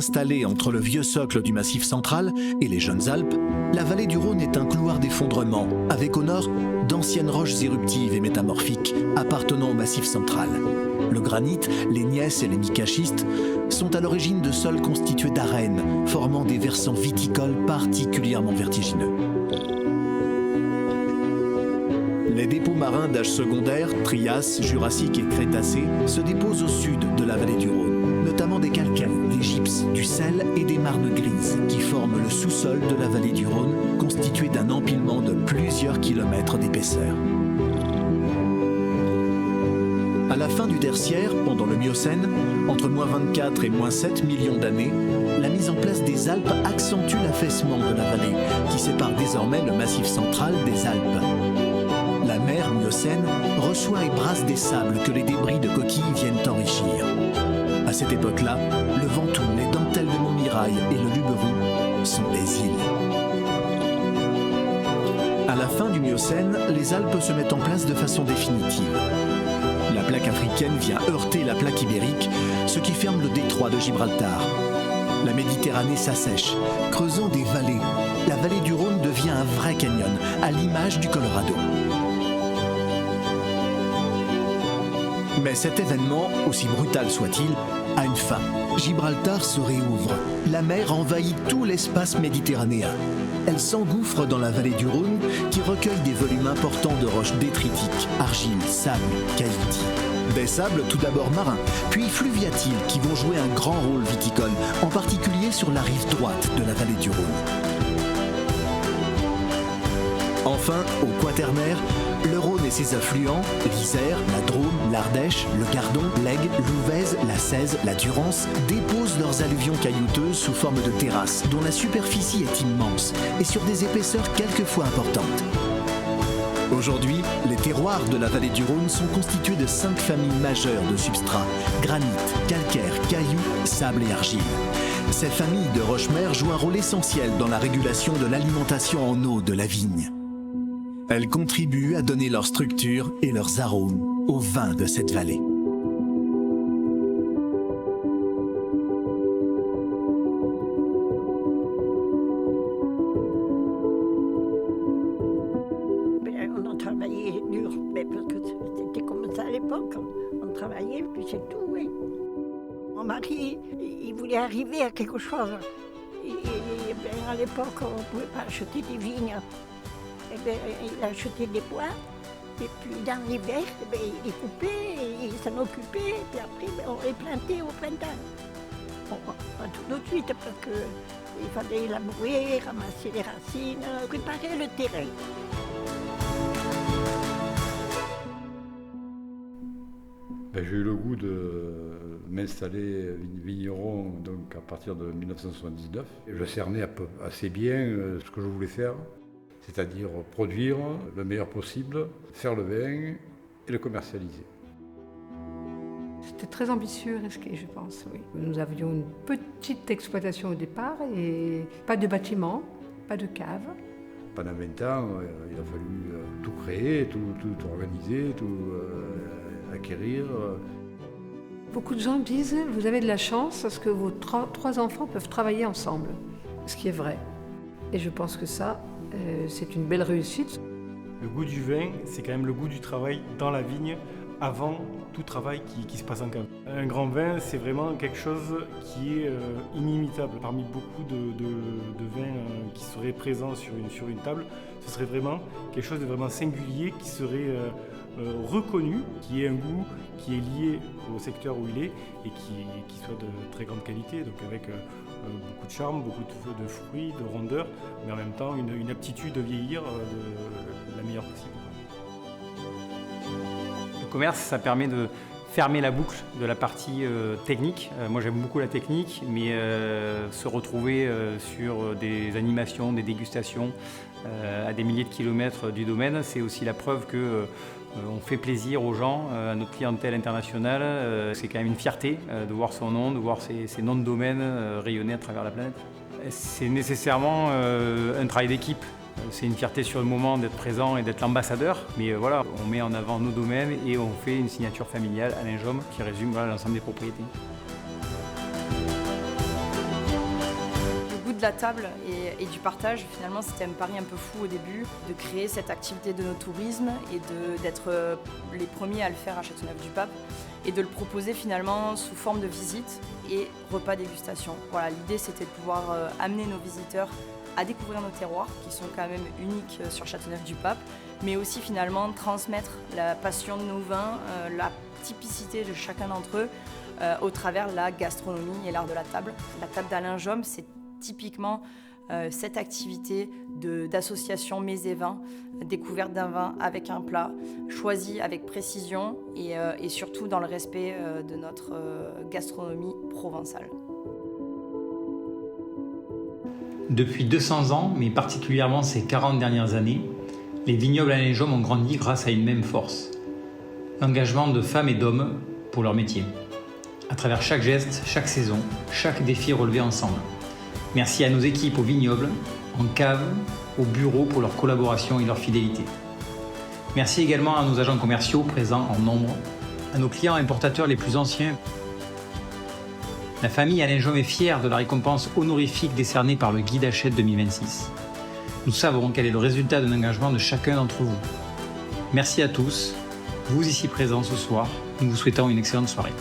Installée entre le vieux socle du Massif central et les Jeunes Alpes, la vallée du Rhône est un couloir d'effondrement, avec au nord d'anciennes roches éruptives et métamorphiques appartenant au Massif central. Le granit, les gneiss et les micachistes sont à l'origine de sols constitués d'arènes, formant des versants viticoles particulièrement vertigineux. Les dépôts marins d'âge secondaire, Trias, Jurassique et Crétacé, se déposent au sud de la vallée du Rhône, notamment des calcaires, des gypses, du sel et des marnes grises, qui forment le sous-sol de la vallée du Rhône, constitué d'un empilement de plusieurs kilomètres d'épaisseur. À la fin du Tertiaire, pendant le Miocène, entre -24 et -7 millions d'années, la mise en place des Alpes accentue l'affaissement de la vallée, qui sépare désormais le Massif central des Alpes. La mer Miocène reçoit et brasse des sables que les débris de coquilles viennent enrichir. À cette époque-là, le Ventoux, les dentelles de Montmirail et le Luberon sont des îles. À la fin du Miocène, les Alpes se mettent en place de façon définitive. La plaque africaine vient heurter la plaque ibérique, ce qui ferme le détroit de Gibraltar. La Méditerranée s'assèche, creusant des vallées. La vallée du Rhône devient un vrai canyon, à l'image du Colorado. Mais cet événement, aussi brutal soit-il, a une fin. Gibraltar se réouvre. La mer envahit tout l'espace méditerranéen. Elle s'engouffre dans la vallée du Rhône, qui recueille des volumes importants de roches détritiques, argile, sable, cailloux. Des sables tout d'abord marins, puis fluviatiles, qui vont jouer un grand rôle viticole, en particulier sur la rive droite de la vallée du Rhône. Enfin, au Quaternaire, le Rhône et ses affluents, l'Isère, la Drôme, l'Ardèche, le Gardon, l'Aigle, l'Ouvèze, la Cèze, la Durance, déposent leurs alluvions caillouteuses sous forme de terrasses, dont la superficie est immense et sur des épaisseurs quelquefois importantes. Aujourd'hui, les terroirs de la vallée du Rhône sont constitués de 5 familles majeures de substrats: granit, calcaire, cailloux, sable et argile. Ces familles de roches-mères jouent un rôle essentiel dans la régulation de l'alimentation en eau de la vigne. Elles contribuent à donner leur structure et leurs arômes au vin de cette vallée. On a travaillé dur, mais parce que c'était comme ça à l'époque. On travaillait, puis c'est tout. Oui. Mon mari, il voulait arriver à quelque chose. À l'époque, on ne pouvait pas acheter des vignes. Il achetait des bois, et puis dans l'hiver, il les coupait, il s'en occupait, et puis après, on les plantait au printemps. Pas tout de suite, parce qu'il fallait labourer, ramasser les racines, préparer le terrain. J'ai eu le goût de m'installer vigneron donc, à partir de 1979. Je cernais assez bien ce que je voulais faire. C'est-à-dire produire le meilleur possible, faire le vin et le commercialiser. C'était très ambitieux et risqué, je pense, oui. Nous avions une petite exploitation au départ et pas de bâtiment, pas de cave. Pendant 20 ans, il a fallu tout créer, tout organiser, tout acquérir. Beaucoup de gens disent « vous avez de la chance parce que vos 3 enfants peuvent travailler ensemble », ce qui est vrai. Et je pense que ça, c'est une belle réussite. Le goût du vin, c'est quand même le goût du travail dans la vigne avant tout travail qui se passe en cave. Un grand vin, c'est vraiment quelque chose qui est inimitable. Parmi beaucoup de vins qui seraient présents sur une table, ce serait vraiment quelque chose de vraiment singulier qui serait reconnu, qui ait un goût qui est lié au secteur où il est et qui soit de très grande qualité, donc avec beaucoup de charme, beaucoup de fruits, de rondeur, mais en même temps une aptitude de vieillir de la meilleure possible. Le commerce, ça permet de fermer la boucle de la partie technique. Moi j'aime beaucoup la technique, mais se retrouver sur des animations, des dégustations à des milliers de kilomètres du domaine, c'est aussi la preuve que on fait plaisir aux gens, à notre clientèle internationale. C'est quand même une fierté de voir son nom, de voir ces noms de domaine rayonner à travers la planète. C'est nécessairement un travail d'équipe. C'est une fierté sur le moment d'être présent et d'être l'ambassadeur. Mais voilà, on met en avant nos domaines et on fait une signature familiale Alain Jaume qui résume l'ensemble des propriétés. la table et du partage, finalement, c'était un pari un peu fou au début, de créer cette activité de no-tourisme et d'être les premiers à le faire à Châteauneuf-du-Pape et de le proposer finalement sous forme de visite et repas dégustation. Voilà, l'idée c'était de pouvoir amener nos visiteurs à découvrir nos terroirs qui sont quand même uniques sur Châteauneuf-du-Pape, mais aussi finalement transmettre la passion de nos vins, la typicité de chacun d'entre eux au travers de la gastronomie et l'art de la table. La table d'Alain Jaume, c'est typiquement cette activité d'association mets et vins, découverte d'un vin avec un plat, choisi avec précision et surtout dans le respect de notre gastronomie provençale. Depuis 200 ans, mais particulièrement ces 40 dernières années, les vignobles Alain Jaume ont grandi grâce à une même force, l'engagement de femmes et d'hommes pour leur métier. À travers chaque geste, chaque saison, chaque défi relevé ensemble. Merci à nos équipes au vignoble, en cave, au bureau pour leur collaboration et leur fidélité. Merci également à nos agents commerciaux présents en nombre, à nos clients importateurs les plus anciens. La famille Alain Jaume est fière de la récompense honorifique décernée par le Guide Hachette 2026. Nous savons quel est le résultat d'un engagement de chacun d'entre vous. Merci à tous, vous ici présents ce soir, nous vous souhaitons une excellente soirée.